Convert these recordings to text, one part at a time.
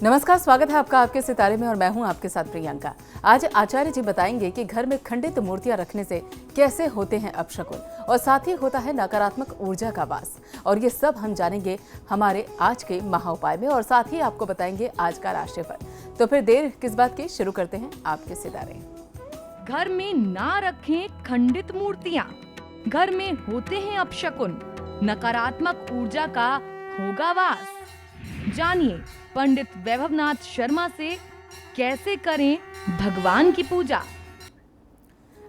नमस्कार, स्वागत है आपका आपके सितारे में और मैं हूं आपके साथ प्रियंका। आज आचार्य जी बताएंगे कि घर में खंडित मूर्तियां रखने से कैसे होते हैं अपशकुन और साथ ही होता है नकारात्मक ऊर्जा का वास। और ये सब हम जानेंगे हमारे आज के महाउपाय में और साथ ही आपको बताएंगे आज का राशिफल। तो फिर देर किस बात की, शुरू करते हैं आपके सितारे। घर में ना रखें खंडित मूर्तियां। घर में होते हैं अपशकुन, नकारात्मक ऊर्जा का होगा वास। जानिए पंडित वैभवनाथ शर्मा से कैसे करें भगवान की पूजा।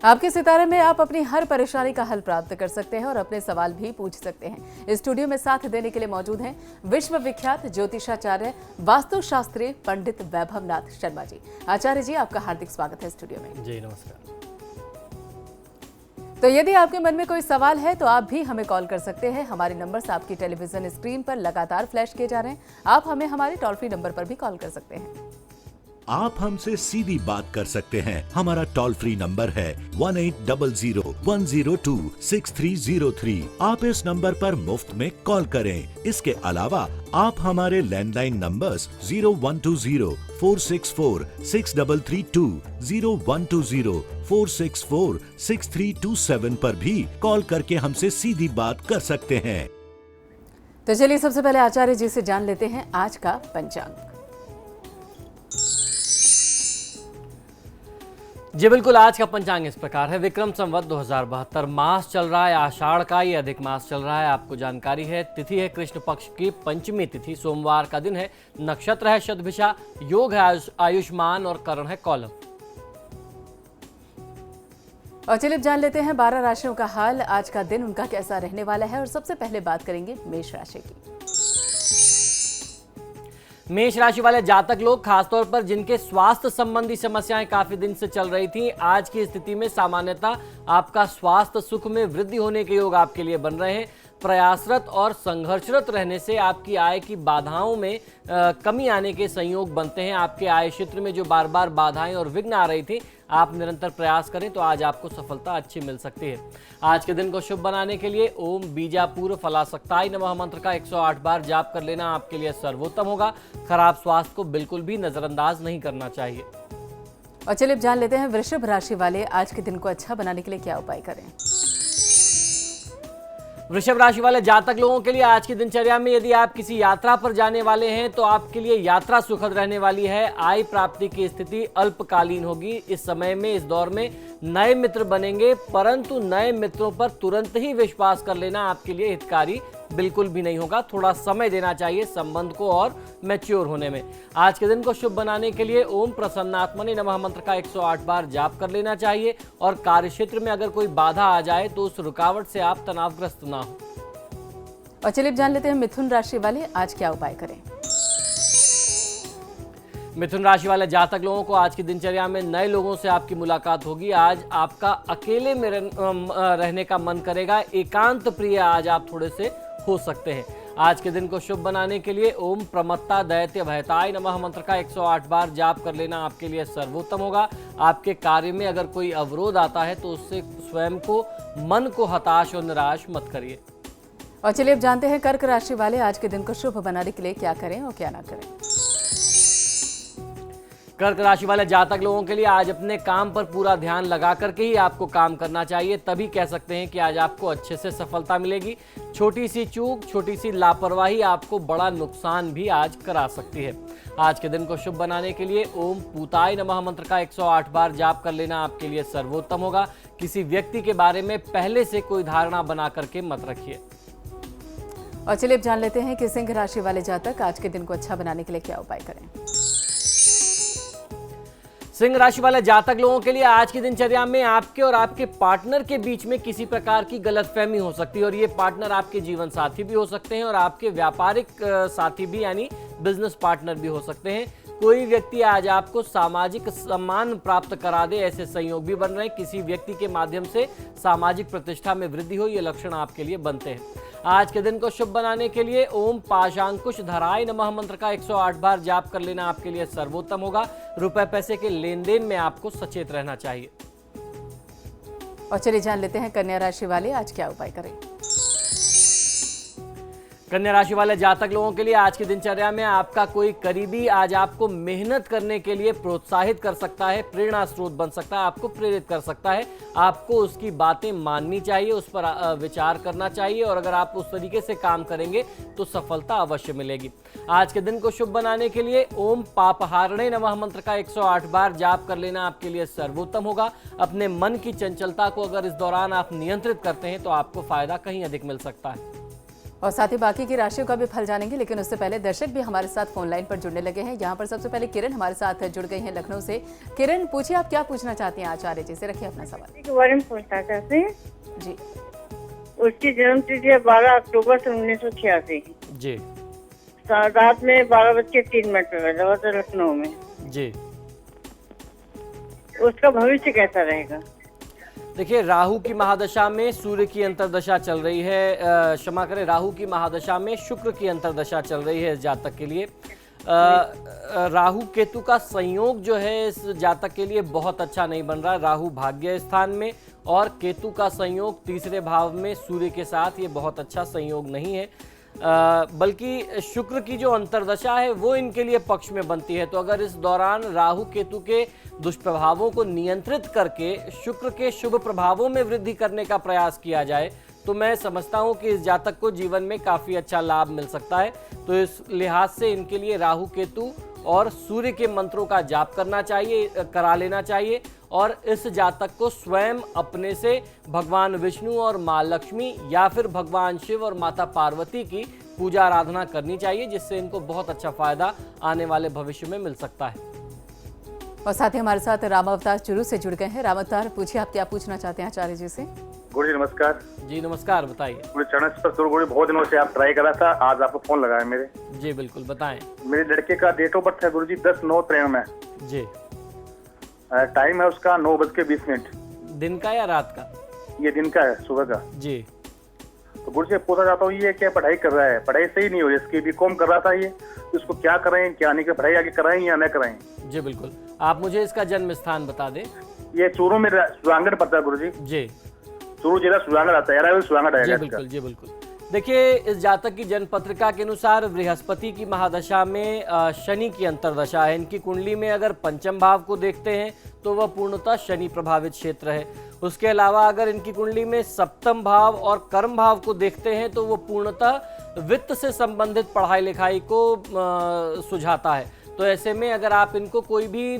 आपके सितारे में आप अपनी हर परेशानी का हल प्राप्त कर सकते हैं और अपने सवाल भी पूछ सकते हैं। इस स्टूडियो में साथ देने के लिए मौजूद हैं विश्व विख्यात ज्योतिषाचार्य वास्तुशास्त्री पंडित वैभवनाथ शर्मा जी। आचार्य जी, आपका हार्दिक स्वागत है स्टूडियो में। जी नमस्कार। तो यदि आपके मन में कोई सवाल है तो आप भी हमें कॉल कर सकते हैं। हमारे नंबर्स आपकी टेलीविजन स्क्रीन पर लगातार फ्लैश किए जा रहे हैं। आप हमें हमारे टोल फ्री नंबर पर भी कॉल कर सकते हैं। आप हमसे सीधी बात कर सकते हैं। हमारा टोल फ्री नंबर है 1800-102-6303। आप इस नंबर पर मुफ्त में कॉल करें। इसके अलावा आप हमारे लैंडलाइन नंबर्स 0120-464-6332, 0120-464-6327 पर भी कॉल करके हमसे सीधी बात कर सकते हैं। तो चलिए सबसे पहले आचार्य जी से जान लेते हैं आज का पंचांग। जी बिल्कुल, आज का पंचांग इस प्रकार है। विक्रम संवत 2072 मास चल रहा है, आषाढ़ का ये अधिक मास चल रहा है। आपको जानकारी है, तिथि है कृष्ण पक्ष की पंचमी तिथि, सोमवार का दिन है, नक्षत्र है शतभिषा, योग है आयुष्मान और करण है कौलव। और चलिए जान लेते हैं 12 राशियों का हाल। आज का दिन उनका कैसा रहने वाला है और सबसे पहले बात करेंगे मेष राशि की। मेष राशि वाले जातक लोग, खासतौर पर जिनके स्वास्थ्य संबंधी समस्याएं काफी दिन से चल रही थी, आज की स्थिति में सामान्यतः आपका स्वास्थ्य सुख में वृद्धि होने के योग आपके लिए बन रहे हैं। प्रयासरत और संघर्षरत रहने से आपकी आय की बाधाओं में कमी आने के संयोग बनते हैं। आपके आय क्षेत्र में जो बार बार बाधाएं और विघ्न आ रही थी, आप निरंतर प्रयास करें तो आज आपको सफलता अच्छी मिल सकती है। आज के दिन को शुभ बनाने के लिए ओम बीजापुर फलासक्ताय नमः मंत्र का 108 बार जाप कर लेना आपके लिए सर्वोत्तम होगा। खराब स्वास्थ्य को बिल्कुल भी नजरअंदाज नहीं करना चाहिए। और चलिए जान लेते हैं वृषभ राशि वाले आज के दिन को अच्छा बनाने के लिए क्या उपाय करें। वृषभ राशि वाले जातक लोगों के लिए आज की दिनचर्या में यदि आप किसी यात्रा पर जाने वाले हैं तो आपके लिए यात्रा सुखद रहने वाली है। आय प्राप्ति की स्थिति अल्पकालीन होगी। इस समय में, इस दौर में नए मित्र बनेंगे, परंतु नए मित्रों पर तुरंत ही विश्वास कर लेना आपके लिए हितकारी बिल्कुल भी नहीं होगा। थोड़ा समय देना चाहिए संबंध को और मैच्योर होने में। आज के दिन को शुभ बनाने के लिए ओम प्रसन्नात्मने नमः मंत्र का 108 बार जाप कर लेना चाहिए। और कार्यक्षेत्र में अगर कोई बाधा आ जाए तो उस रुकावट से आप तनावग्रस्त ना हो। और चलिए जान लेते हैं मिथुन राशि वाले आज क्या उपाय करें। मिथुन राशि वाले जातक लोगों को आज की दिनचर्या में नए लोगों से आपकी मुलाकात होगी। आज आपका अकेले में रहने का मन करेगा। एकांत प्रिय आज आप थोड़े से हो सकते हैं। आज के दिन को शुभ बनाने के लिए ओम प्रमत्ता दैत्य भयताय नमः मंत्र का 108 बार जाप कर लेना आपके लिए सर्वोत्तम होगा। आपके कार्य में अगर कोई अवरोध आता है तो उससे स्वयं को, मन को हताश और निराश मत करिए। और चलिए अब जानते हैं कर्क राशि वाले आज के दिन को शुभ बनाने के लिए क्या करें और क्या ना करें। कर्क राशि वाले जातक लोगों के लिए आज अपने काम पर पूरा ध्यान लगा करके ही आपको काम करना चाहिए, तभी कह सकते हैं कि आज आपको अच्छे से सफलता मिलेगी। छोटी सी चूक, छोटी सी लापरवाही आपको बड़ा नुकसान भी आज करा सकती है। आज के दिन को शुभ बनाने के लिए ओम पूताय नमः मंत्र का 108 बार जाप कर लेना आपके लिए सर्वोत्तम होगा। किसी व्यक्ति के बारे में पहले से कोई धारणा बना करके मत रखिए। और चलिए अब जान लेते हैं कि सिंह राशि वाले जातक आज के दिन को अच्छा बनाने के लिए क्या उपाय करें। सिंह राशि वाले जातक लोगों के लिए आज की दिनचर्या में आपके और आपके पार्टनर के बीच में किसी प्रकार की गलतफहमी हो सकती है और ये पार्टनर आपके जीवन साथी भी हो सकते हैं और आपके व्यापारिक साथी भी, यानी बिजनेस पार्टनर भी हो सकते हैं। कोई व्यक्ति आज आपको सामाजिक सम्मान प्राप्त करा दे, ऐसे संयोग भी बन रहे हैं। किसी व्यक्ति के माध्यम से सामाजिक प्रतिष्ठा में वृद्धि हो, ये लक्षण आपके लिए बनते हैं। आज के दिन को शुभ बनाने के लिए ओम पाशांकुश धराय नमः मंत्र का 108 बार जाप कर लेना आपके लिए सर्वोत्तम होगा। रुपए पैसे के लेन देन में आपको सचेत रहना चाहिए। और चलिए जान लेते हैं कन्या राशि वाले आज क्या उपाय करें। कन्या राशि वाले जातक लोगों के लिए आज की दिनचर्या में आपका कोई करीबी आज आपको मेहनत करने के लिए प्रोत्साहित कर सकता है, प्रेरणा स्रोत बन सकता है, आपको प्रेरित कर सकता है। आपको उसकी बातें माननी चाहिए, उस पर विचार करना चाहिए और अगर आप उस तरीके से काम करेंगे तो सफलता अवश्य मिलेगी। आज के दिन को शुभ बनाने के लिए ओम पापहारणे नमः मंत्र का 108 बार जाप कर लेना आपके लिए सर्वोत्तम होगा। अपने मन की चंचलता को अगर इस दौरान आप नियंत्रित करते हैं तो आपको फायदा कहीं अधिक मिल सकता है। और साथ ही बाकी की राशियों का भी फल जानेंगे, लेकिन उससे पहले दर्शक भी हमारे साथ फोन लाइन पर जुड़ने लगे हैं। यहाँ पर सबसे पहले किरण हमारे साथ जुड़ गई हैं लखनऊ से। किरण, पूछिए आप क्या पूछना चाहती हैं आचार्य जी से, रखिए अपना सवाल। के बारे में पूछना चाहते हैं जी। उसकी जन्म तिथि है 12 अक्टूबर 1986। जी रात में 12:03 पे पैदा हुआ था लखनऊ में। जी। उसका भविष्य कैसा रहेगा? देखिए, राहु की महादशा में सूर्य की अंतर्दशा चल रही है, क्षमा करें, राहु की महादशा में शुक्र की अंतर्दशा चल रही है इस जातक के लिए। राहु केतु का संयोग जो है इस जातक के लिए बहुत अच्छा नहीं बन रहा। राहु भाग्य स्थान में और केतु का संयोग तीसरे भाव में सूर्य के साथ, ये बहुत अच्छा संयोग नहीं है। बल्कि शुक्र की जो अंतर्दशा है वो इनके लिए पक्ष में बनती है। तो अगर इस दौरान राहु केतु के दुष्प्रभावों को नियंत्रित करके शुक्र के शुभ प्रभावों में वृद्धि करने का प्रयास किया जाए तो मैं समझता हूं कि इस जातक को जीवन में काफ़ी अच्छा लाभ मिल सकता है। तो इस लिहाज से इनके लिए राहु केतु और सूर्य के मंत्रों का जाप करना चाहिए, करा लेना चाहिए और इस जातक को स्वयं अपने से भगवान विष्णु और माँ लक्ष्मी या फिर भगवान शिव और माता पार्वती की पूजा आराधना करनी चाहिए, जिससे इनको बहुत अच्छा फायदा आने वाले भविष्य में मिल सकता है। और साथ ही हमारे साथ राम अवतार चुरू से जुड़ गए हैं। राम अवतार, पूछिए आप क्या पूछना चाहते हैं आचार्य जी से। गुरु जी नमस्कार। जी नमस्कार, बताइए। मुझे चरण स्पर्श गुरु बहुत दिनों से आप ट्राई करा था, आज आपको फोन लगाया मेरे। जी बिल्कुल, बताएं। मेरे लड़के का डेट ऑफ बर्थ है गुरु जी 10/9/93 में। जी। टाइम है उसका 9:20। दिन का या रात का? ये दिन का है, सुबह का। जी। तो गुरु जी पूछना चाहता हूँ, ये क्या पढ़ाई कर रहा है? पढ़ाई सही नहीं हो रही इसकी, बीकॉम कर रहा था ये, इसको क्या कराएं, क्या नहीं, पढ़ाई आगे कराएं या न कराएं? जी बिल्कुल, आप मुझे इसका जन्म स्थान बता दें। ये चूरू में सुरांगढ़ पड़ता है गुरु जी। जी। चूरू जिला सुरांगढ़ आता है, सुरांगढ़ जी बिल्कुल, जी बिल्कुल। देखिए, इस जातक की जन्म पत्रिका के अनुसार बृहस्पति की महादशा में शनि की अंतर्दशा है। इनकी कुंडली में अगर पंचम भाव को देखते हैं तो वह पूर्णतः शनि प्रभावित क्षेत्र है। उसके अलावा अगर इनकी कुंडली में सप्तम भाव और कर्म भाव को देखते हैं तो वो पूर्णतः वित्त से संबंधित पढ़ाई लिखाई को सुझाता है। तो ऐसे में अगर आप इनको कोई भी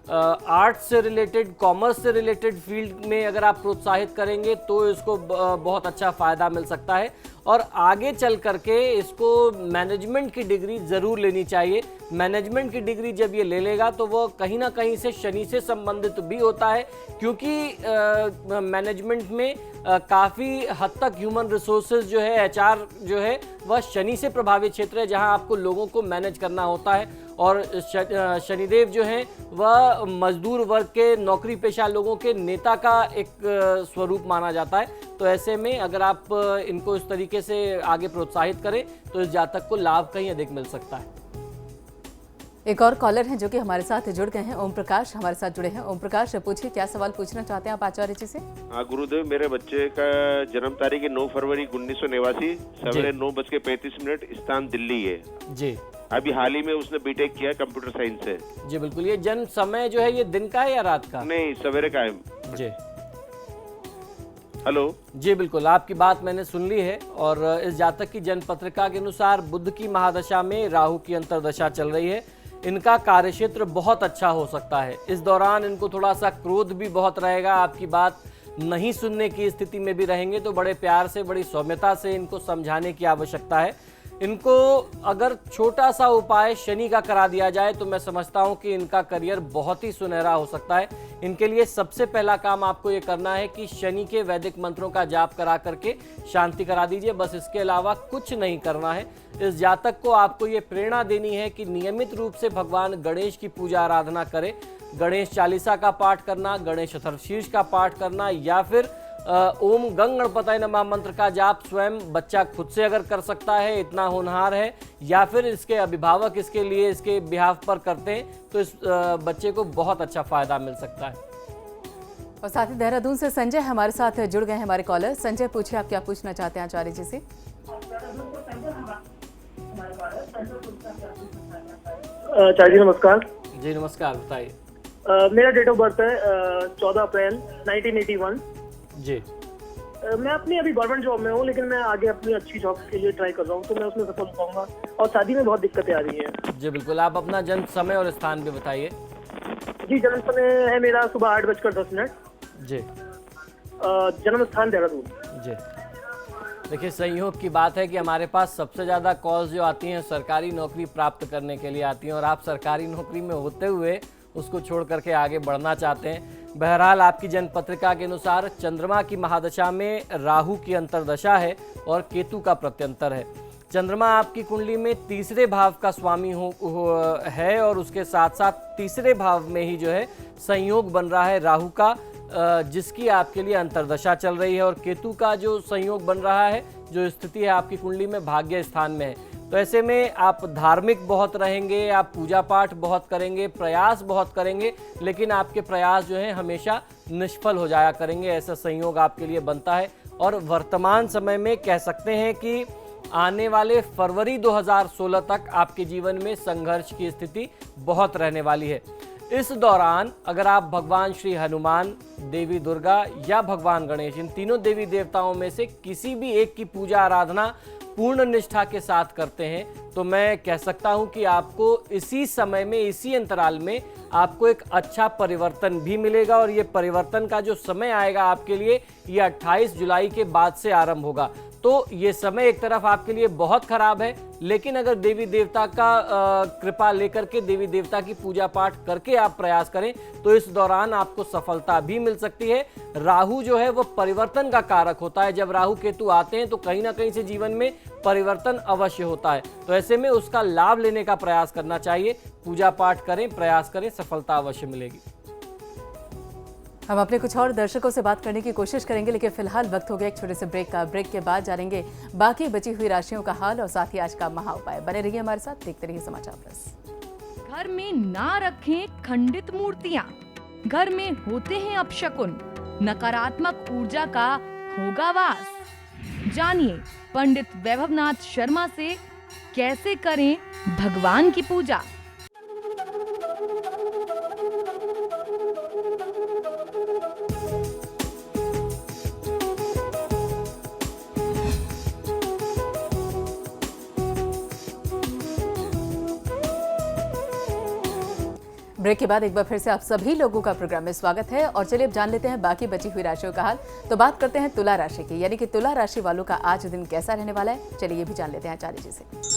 आर्ट्स से रिलेटेड, कॉमर्स से रिलेटेड फील्ड में अगर आप प्रोत्साहित करेंगे तो इसको बहुत अच्छा फ़ायदा मिल सकता है और आगे चल करके इसको मैनेजमेंट की डिग्री ज़रूर लेनी चाहिए। मैनेजमेंट की डिग्री जब ये ले लेगा तो वो कहीं ना कहीं से शनि से संबंधित भी होता है, क्योंकि मैनेजमेंट में काफ़ी हद तक ह्यूमन रिसोर्सेज जो है, एचआर जो है, वह शनि से प्रभावित क्षेत्र है, जहां आपको लोगों को मैनेज करना होता है। और शनिदेव जो हैं वह मजदूर वर्ग के, नौकरी पेशा लोगों के नेता का एक स्वरूप माना जाता है। तो ऐसे में अगर आप इनको इस तरीके से आगे प्रोत्साहित करें तो इस जातक को लाभ कहीं अधिक मिल सकता है। एक और कॉलर हैं जो कि हमारे साथ जुड़ गए हैं, ओम प्रकाश हमारे साथ जुड़े हैं। ओम प्रकाश, पूछिए क्या सवाल पूछना चाहते हैं आप आचार्य जी से। हाँ गुरुदेव, मेरे बच्चे का जन्म तारीख है 9 फरवरी 1989, सवेरे 9:35, स्थान दिल्ली है। जी। अभी हाल ही में उसने बीटेक किया कंप्यूटर साइंस से। जी बिल्कुल। ये जन्म समय जो है ये दिन का है या रात का? नहीं, सवेरे का है। जी। हेलो। जी बिल्कुल, आपकी बात मैंने सुन ली है। और इस जातक की जन्म पत्रिका के अनुसार बुध की महादशा में राहु की अंतर्दशा चल रही है। इनका कार्यक्षेत्र बहुत अच्छा हो सकता है। इस दौरान इनको थोड़ा सा क्रोध भी बहुत रहेगा, आपकी बात नहीं सुनने की स्थिति में भी रहेंगे, तो बड़े प्यार से, बड़ी सौम्यता से इनको समझाने की आवश्यकता है। इनको अगर छोटा सा उपाय शनि का करा दिया जाए तो मैं समझता हूं कि इनका करियर बहुत ही सुनहरा हो सकता है। इनके लिए सबसे पहला काम आपको ये करना है कि शनि के वैदिक मंत्रों का जाप करा करके शांति करा दीजिए, बस इसके अलावा कुछ नहीं करना है। इस जातक को आपको ये प्रेरणा देनी है कि नियमित रूप से भगवान गणेश की पूजा आराधना करें। गणेश चालीसा का पाठ करना, गणेश अथर्वशीर्ष का पाठ करना या फिर ओम गंग गणपतये नमः मंत्र का जाप स्वयं बच्चा खुद से अगर कर सकता है, इतना होनहार है, या फिर इसके अभिभावक इसके लिए, इसके बिहाफ पर करते हैं, तो इस बच्चे को बहुत अच्छा फायदा मिल सकता है। और साथ ही देहरादून से संजय हमारे साथ जुड़ गए हैं हमारे कॉलर। संजय, पूछिए आप क्या पूछना चाहते हैं आचार्य जी से। चाचा जी नमस्कार। जी नमस्कार, बताइए। मेरा डेट ऑफ बर्थ है 14 अप्रैल 1981। जी मैं अपनी अभी गवर्नमेंट जॉब में हूँ, लेकिन मैं आगे अपनी अच्छी जॉब के लिए ट्राई कर रहा हूँ, तो मैं उसमें सफल हो पाऊंगा। और शादी में बहुत दिक्कतें आ रही हैं। जी बिल्कुल, आप अपना जन्म समय और स्थान भी बताइए। जी, जन्म समय है मेरा सुबह 8:10। जी जन्म स्थान देहरादून। जी देखिए, संयोग की बात है कि हमारे पास सबसे ज़्यादा कॉल्स जो आती हैं सरकारी नौकरी प्राप्त करने के लिए आती हैं, और आप सरकारी नौकरी में होते हुए उसको छोड़ करके आगे बढ़ना चाहते हैं। बहरहाल, आपकी जन्म पत्रिका के अनुसार चंद्रमा की महादशा में राहु की अंतर्दशा है और केतु का प्रत्यंतर है। चंद्रमा आपकी कुंडली में तीसरे भाव का स्वामी है और उसके साथ साथ तीसरे भाव में ही जो है संयोग बन रहा है राहु का, जिसकी आपके लिए अंतर्दशा चल रही है। और केतु का जो संयोग बन रहा है, जो स्थिति है आपकी कुंडली में भाग्य स्थान में है। तो ऐसे में आप धार्मिक बहुत रहेंगे, आप पूजा पाठ बहुत करेंगे, प्रयास बहुत करेंगे, लेकिन आपके प्रयास जो हैं हमेशा निष्फल हो जाया करेंगे। ऐसा संयोग आपके लिए बनता है। और वर्तमान समय में कह सकते हैं कि आने वाले फरवरी 2016 तक आपके जीवन में संघर्ष की स्थिति बहुत रहने वाली है। इस दौरान अगर आप भगवान श्री हनुमान, देवी दुर्गा या भगवान गणेश, इन तीनों देवी देवताओं में से किसी भी एक की पूजा आराधना पूर्ण निष्ठा के साथ करते हैं, तो मैं कह सकता हूं कि आपको इसी समय में, इसी अंतराल में आपको एक अच्छा परिवर्तन भी मिलेगा। और ये परिवर्तन का जो समय आएगा आपके लिए, ये 28 जुलाई के बाद से आरंभ होगा। तो ये समय एक तरफ आपके लिए बहुत खराब है, लेकिन अगर देवी देवता का कृपा लेकर के, देवी देवता की पूजा पाठ करके आप प्रयास करें, तो इस दौरान आपको सफलता भी मिल सकती है। राहु जो है वो परिवर्तन का कारक होता है। जब राहु केतु आते हैं तो कहीं ना कहीं से जीवन में परिवर्तन अवश्य होता है। तो ऐसे में उसका लाभ लेने का प्रयास करना चाहिए। पूजा पाठ करें, प्रयास करें, सफलता अवश्य मिलेगी। हम अपने कुछ और दर्शकों से बात करने की कोशिश करेंगे, लेकिन फिलहाल वक्त हो गया एक छोटे से ब्रेक का। ब्रेक के बाद जानेंगे बाकी बची हुई राशियों का हाल और साथ ही आज का महा उपाय। बने रहिए हमारे साथ, देखते रहिए समाचार प्लस। घर में ना रखें खंडित मूर्तियां। घर में होते हैं अपशकुन, नकारात्मक ऊर्जा का होगा वास। जानिए पंडित वैभवनाथ शर्मा से कैसे करें भगवान की पूजा। ब्रेक के बाद एक बार फिर से आप सभी लोगों का प्रोग्राम में स्वागत है। और चलिए अब जान लेते हैं बाकी बची हुई राशियों का हाल। तो बात करते हैं तुला राशि की, यानी कि तुला राशि वालों का आज दिन कैसा रहने वाला है। चलिए ये भी जान लेते हैं आचार्य जी से।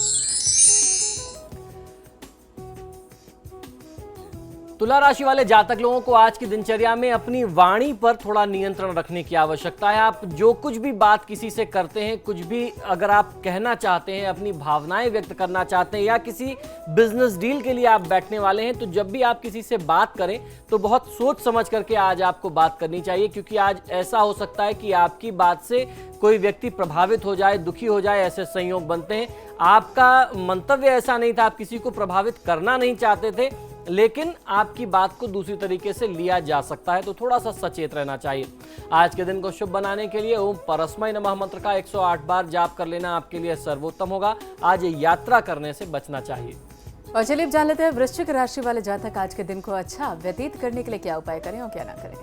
तुला राशि वाले जातक लोगों को आज की दिनचर्या में अपनी वाणी पर थोड़ा नियंत्रण रखने की आवश्यकता है। आप जो कुछ भी बात किसी से करते हैं, कुछ भी अगर आप कहना चाहते हैं, अपनी भावनाएं व्यक्त करना चाहते हैं, या किसी बिजनेस डील के लिए आप बैठने वाले हैं, तो जब भी आप किसी से बात करें तो बहुत सोच समझ करके आज आपको बात करनी चाहिए। क्योंकि आज ऐसा हो सकता है कि आपकी बात से कोई व्यक्ति प्रभावित हो जाए, दुखी हो जाए, ऐसे संयोग बनते हैं। आपका मंतव्य ऐसा नहीं था, आप किसी को प्रभावित करना नहीं चाहते थे, लेकिन आपकी बात को दूसरी तरीके से लिया जा सकता है। तो थोड़ा सा सचेत रहना चाहिए। आज के दिन को शुभ बनाने के लिए ओम परस्मै नमः मंत्र का 108 बार जाप कर लेना आपके लिए सर्वोत्तम होगा। आज यात्रा करने से बचना चाहिए। और चलिए जान लेते हैं वृश्चिक राशि वाले जातक आज के दिन को अच्छा व्यतीत करने के लिए क्या उपाय करें और क्या ना करें।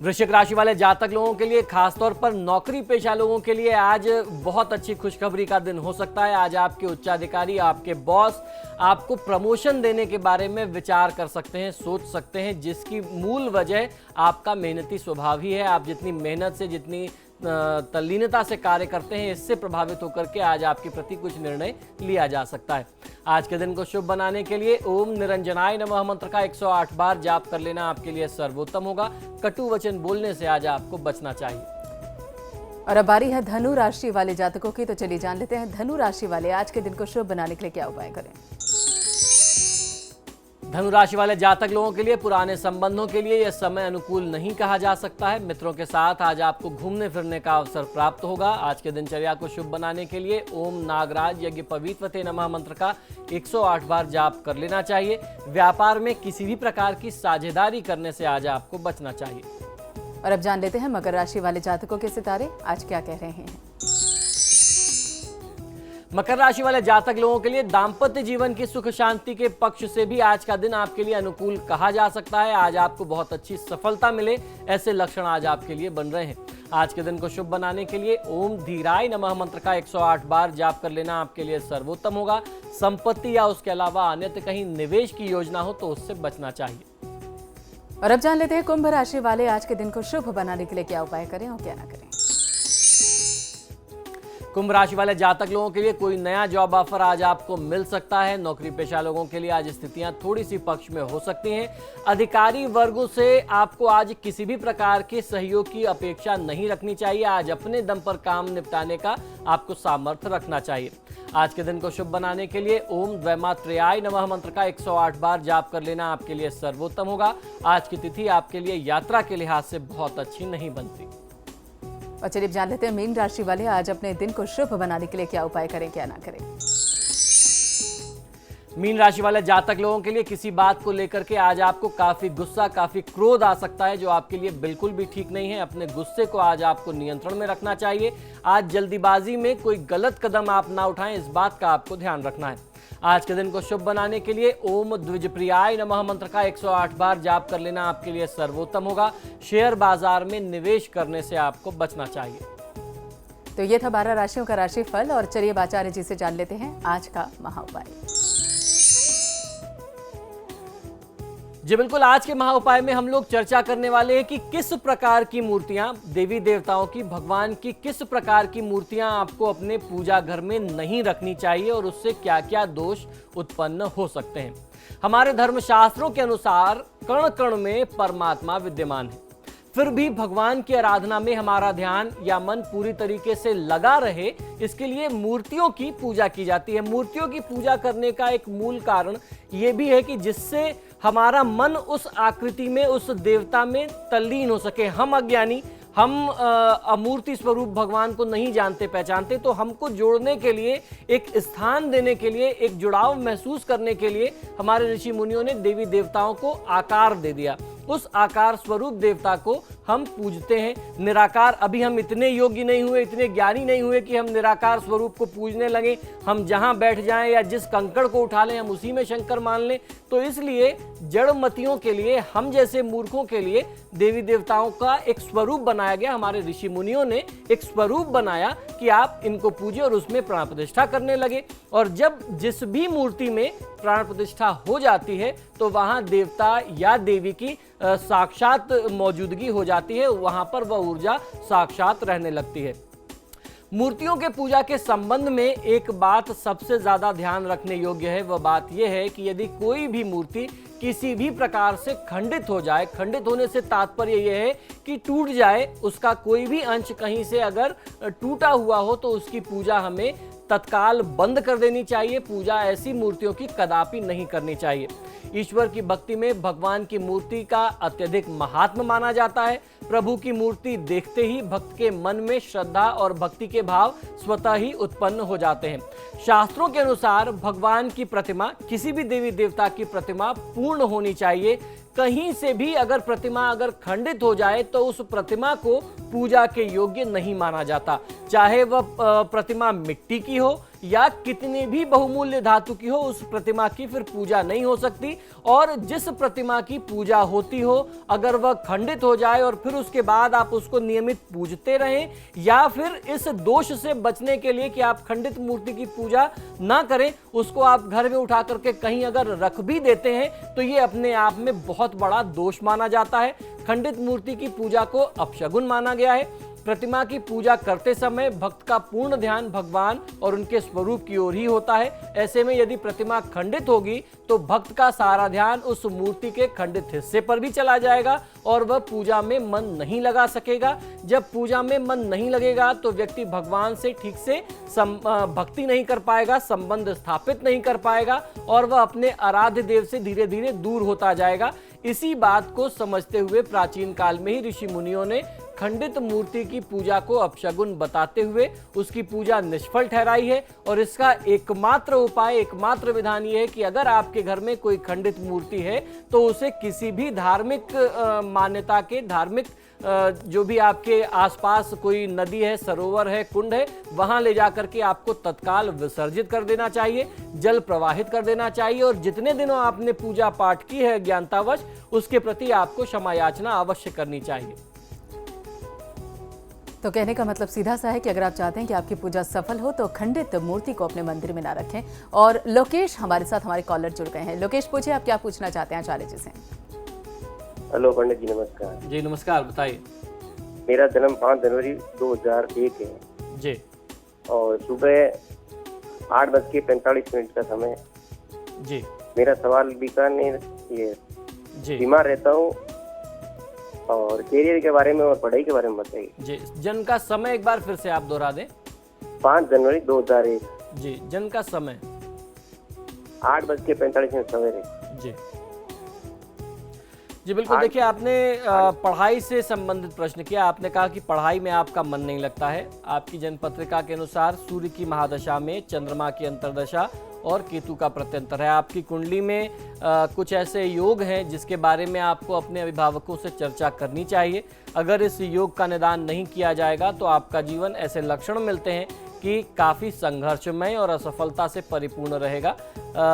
वृश्चिक राशि वाले जातक लोगों के लिए, खासतौर पर नौकरी पेशा लोगों के लिए आज बहुत अच्छी खुशखबरी का दिन हो सकता है। आज आपके उच्चाधिकारी, आपके बॉस आपको प्रमोशन देने के बारे में विचार कर सकते हैं, सोच सकते हैं, जिसकी मूल वजह आपका मेहनती स्वभाव ही है। आप जितनी मेहनत से, जितनी तल्लीनता से कार्य करते हैं, इससे प्रभावित होकर के आज आपके प्रति कुछ निर्णय लिया जा सकता है। आज के दिन को शुभ बनाने के लिए ओम निरंजनाय नमः मंत्र का 108 बार जाप कर लेना आपके लिए सर्वोत्तम होगा। कटु वचन बोलने से आज आपको बचना चाहिए। और अब बारी है धनु राशि वाले जातकों की। तो चलिए जान लेते हैं धनु राशि वाले आज के दिन को शुभ बनाने के लिए क्या उपाय करें। धनु राशि वाले जातक लोगों के लिए, पुराने संबंधों के लिए यह समय अनुकूल नहीं कहा जा सकता है। मित्रों के साथ आज आपको घूमने फिरने का अवसर प्राप्त होगा। आज के दिनचर्या को शुभ बनाने के लिए ओम नागराज यज्ञ पवित्रते नमः मंत्र का 108 बार जाप कर लेना चाहिए। व्यापार में किसी भी प्रकार की साझेदारी करने से आज आपको बचना चाहिए। और अब जान लेते हैं मकर राशि वाले जातकों के सितारे आज क्या कह रहे हैं। मकर राशि वाले जातक लोगों के लिए दाम्पत्य जीवन की सुख शांति के पक्ष से भी आज का दिन आपके लिए अनुकूल कहा जा सकता है। आज आपको बहुत अच्छी सफलता मिले, ऐसे लक्षण आज आपके लिए बन रहे हैं। आज के दिन को शुभ बनाने के लिए ओम धीराय नमः मंत्र का 108 बार जाप कर लेना आपके लिए सर्वोत्तम होगा। संपत्ति या उसके अलावा अन्यत्र कहीं निवेश की योजना हो तो उससे बचना चाहिए। और अब जान लेते हैं कुंभ राशि वाले आज के दिन को शुभ बनाने के लिए क्या उपाय करें और क्या ना करें। कुंभ राशि वाले जातक लोगों के लिए कोई नया जॉब ऑफर आज आपको मिल सकता है। नौकरी पेशा लोगों के लिए आज स्थितियां थोड़ी सी पक्ष में हो सकती हैं। अधिकारी वर्गों से आपको आज किसी भी प्रकार के सहयोग की अपेक्षा नहीं रखनी चाहिए। आज अपने दम पर काम निपटाने का आपको सामर्थ्य रखना चाहिए। आज के दिन को शुभ बनाने के लिए ओम द्वैमात्रयाय नमः मंत्र का 108 बार जाप कर लेना आपके लिए सर्वोत्तम होगा। आज की तिथि आपके लिए यात्रा के लिहाज से बहुत अच्छी नहीं बनती। और चलिए जान लेते हैं मीन राशि वाले आज अपने दिन को शुभ बनाने के लिए क्या उपाय करें क्या ना करें। मीन राशि वाले जातक लोगों के लिए किसी बात को लेकर के आज आपको काफी गुस्सा, काफी क्रोध आ सकता है, जो आपके लिए बिल्कुल भी ठीक नहीं है। अपने गुस्से को आज आपको नियंत्रण में रखना चाहिए। आज जल्दीबाजी में कोई गलत कदम आप ना उठाएं, इस बात का आपको ध्यान रखना है। आज के दिन को शुभ बनाने के लिए ओम द्विजप्रियाय नमः मंत्र का 108 बार जाप कर लेना आपके लिए सर्वोत्तम होगा। शेयर बाजार में निवेश करने से आपको बचना चाहिए। तो ये था 12 राशियों का राशिफल। और चलिए आचार्य जी से जान लेते हैं आज का महाउपाय। जी बिल्कुल, आज के महाउपाय में हम लोग चर्चा करने वाले हैं कि किस प्रकार की मूर्तियां, देवी देवताओं की, भगवान की किस प्रकार की मूर्तियां आपको अपने पूजा घर में नहीं रखनी चाहिए और उससे क्या क्या दोष उत्पन्न हो सकते हैं। हमारे धर्मशास्त्रों के अनुसार कण कण में परमात्मा विद्यमान है, फिर भी भगवान की आराधना में हमारा ध्यान या मन पूरी तरीके से लगा रहे, इसके लिए मूर्तियों की पूजा की जाती है। मूर्तियों की पूजा करने का एक मूल कारण यह भी है कि जिससे हमारा मन उस आकृति में, उस देवता में तल्लीन हो सके। हम अज्ञानी, हम अमूर्ति स्वरूप भगवान को नहीं जानते पहचानते, तो हमको जोड़ने के लिए, एक स्थान देने के लिए, एक जुड़ाव महसूस करने के लिए हमारे ऋषि मुनियों ने देवी देवताओं को आकार दे दिया। उस आकार स्वरूप देवता को हम पूजते हैं। निराकार, अभी हम इतने योग्य नहीं हुए, इतने ज्ञानी नहीं हुए कि हम निराकार स्वरूप को पूजने लगे। हम जहां बैठ जाएं या जिस कंकड़ को उठा लें हम उसी में शंकर मान लें। तो इसलिए जड़मतियों के लिए, हम जैसे मूर्खों के लिए देवी देवताओं का एक स्वरूप बनाया गया। हमारे ऋषि मुनियों ने एक स्वरूप बनाया कि आप इनको पूजिए और उसमें प्राण प्रतिष्ठा करने लगे। और जब जिस भी मूर्ति में प्राण प्रतिष्ठा हो जाती है तो वहां देवता या देवी की साक्षात मौजूदगी हो जाती है, वहां पर वह ऊर्जा साक्षात रहने लगती है। मूर्तियों के पूजा के संबंध में एक बात सबसे ज्यादा ध्यान रखने योग्य है। वह बात यह है कि यदि कोई भी मूर्ति किसी भी प्रकार से खंडित हो जाए, खंडित होने से तात्पर्य यह है कि टूट जाए, उसका कोई भी अंश कहीं से अगर टूटा हुआ हो तो उसकी पूजा हमें तत्काल बंद कर देनी चाहिए। पूजा ऐसी मूर्तियों की कदापि नहीं करनी चाहिए। ईश्वर की भक्ति में भगवान की मूर्ति का अत्यधिक महात्म माना जाता है। प्रभु की मूर्ति देखते ही भक्त के मन में श्रद्धा और भक्ति के भाव स्वतः ही उत्पन्न हो जाते हैं। शास्त्रों के अनुसार भगवान की प्रतिमा, किसी भी देवी देवता की प्रतिमा पूर्ण होनी चाहिए। कहीं से भी अगर प्रतिमा खंडित हो जाए तो उस प्रतिमा को पूजा के योग्य नहीं माना जाता। चाहे वह प्रतिमा मिट्टी की हो या कितनी भी बहुमूल्य धातु की हो, उस प्रतिमा की फिर पूजा नहीं हो सकती। और जिस प्रतिमा की पूजा होती हो, अगर वह खंडित हो जाए और फिर उसके बाद आप उसको नियमित पूजते रहें, या फिर इस दोष से बचने के लिए कि आप खंडित मूर्ति की पूजा ना करें, उसको आप घर में उठा करके कहीं अगर रख भी देते हैं तो ये अपने आप में बहुत बड़ा दोष माना जाता है। खंडित मूर्ति की पूजा को अपशगुन माना गया है। प्रतिमा की पूजा करते समय भक्त का पूर्ण ध्यान भगवान और उनके स्वरूप की ओर ही होता है। ऐसे में यदि प्रतिमा खंडित होगी तो भक्त का सारा ध्यान उस मूर्ति के खंडित हिस्से पर भी चला जाएगा और वह पूजा में मन नहीं लगा सकेगा। जब पूजा में मन नहीं लगेगा तो व्यक्ति भगवान से ठीक से भक्ति नहीं कर पाएगा, संबंध स्थापित नहीं कर पाएगा और वह अपने आराध्य देव से धीरे धीरे दूर होता जाएगा। इसी बात को समझते हुए प्राचीन काल में ही ऋषि मुनियों ने खंडित मूर्ति की पूजा को अपशगुन बताते हुए उसकी पूजा निष्फल ठहराई है। और इसका एकमात्र उपाय, एकमात्र विधान ये है कि अगर आपके घर में कोई खंडित मूर्ति है तो उसे किसी भी धार्मिक मान्यता के, धार्मिक जो भी आपके आसपास कोई नदी है, सरोवर है, कुंड है, वहां ले जाकर के आपको तत्काल विसर्जित कर देना चाहिए, जल प्रवाहित कर देना चाहिए। और जितने दिनों आपने पूजा पाठ की है ज्ञानतावश, उसके प्रति आपको क्षमा याचना अवश्य करनी चाहिए। तो कहने का मतलब सीधा सा है कि अगर आप चाहते हैं कि आपकी पूजा सफल हो तो खंडित मूर्ति को अपने मंदिर में ना रखें। और लोकेश हमारे साथ, हमारे कॉलर जुड़ गए हैं। लोकेश, पूछिए आप क्या पूछना चाहते हैं आचार्य जी से। हेलो पंडित जी, नमस्कार। जी नमस्कार, बताइए। मेरा जन्म 5 जनवरी 2001 है जी। और सुबह 8:45 का समय। जी। मेरा सवाल बीकानेर ये जी। बीमार रहता हूँ और कैरियर के बारे में और पढ़ाई के बारे में बताइए। जी, जन्म का समय एक बार फिर से आप दोहरा दें। 5 जनवरी 2001। जी, जन्म का समय 8:45 सवेरे। जी जी, बिल्कुल। देखिए, आपने पढ़ाई से संबंधित प्रश्न किया। आपने कहा कि पढ़ाई में आपका मन नहीं लगता है। आपकी जन्म पत्रिका के अनुसार सूर्य की महादशा में चंद्रमा की अंतर्दशा और केतु का प्रत्यंतर है। आपकी कुंडली में कुछ ऐसे योग हैं जिसके बारे में आपको अपने अभिभावकों से चर्चा करनी चाहिए। अगर इस योग का निदान नहीं किया जाएगा तो आपका जीवन ऐसे लक्षण मिलते हैं कि काफ़ी संघर्षमय और असफलता से परिपूर्ण रहेगा।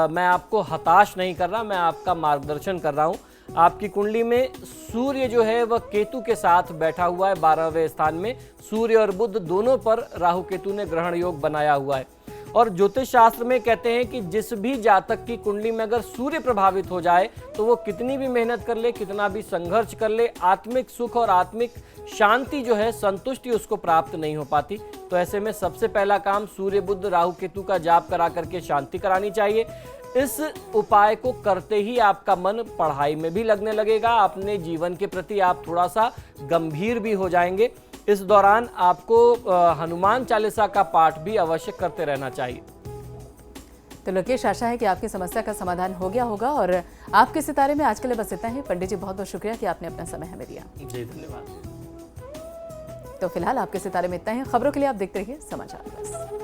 मैं आपको हताश नहीं कर रहा, मैं आपका मार्गदर्शन कर रहा हूँ। आपकी कुंडली में सूर्य जो है वह केतु के साथ बैठा हुआ है 12वें स्थान में। सूर्य और बुध दोनों पर राहु केतु ने ग्रहण योग बनाया हुआ है। और ज्योतिष शास्त्र में कहते हैं कि जिस भी जातक की कुंडली में अगर सूर्य प्रभावित हो जाए तो वो कितनी भी मेहनत कर ले, कितना भी संघर्ष कर ले, आत्मिक सुख और आत्मिक शांति जो है, संतुष्टि उसको प्राप्त नहीं हो पाती। तो ऐसे में सबसे पहला काम सूर्य बुध राहु केतु का जाप करा करके शांति करानी चाहिए। इस उपाय को करते ही आपका मन पढ़ाई में भी लगने लगेगा, अपने जीवन के प्रति आप थोड़ा सा गंभीर भी हो जाएंगे। इस दौरान आपको हनुमान चालीसा का पाठ भी अवश्य करते रहना चाहिए। तो लोकेश, आशा है कि आपकी समस्या का समाधान हो गया होगा। और आपके सितारे में आज के लिए बस इतना ही। पंडित जी, बहुत बहुत शुक्रिया कि आपने अपना समय हमें दिया। जी, धन्यवाद। तो फिलहाल आपके सितारे में इतना ही। खबरों के लिए आप देखते रहिए समाचार प्लस।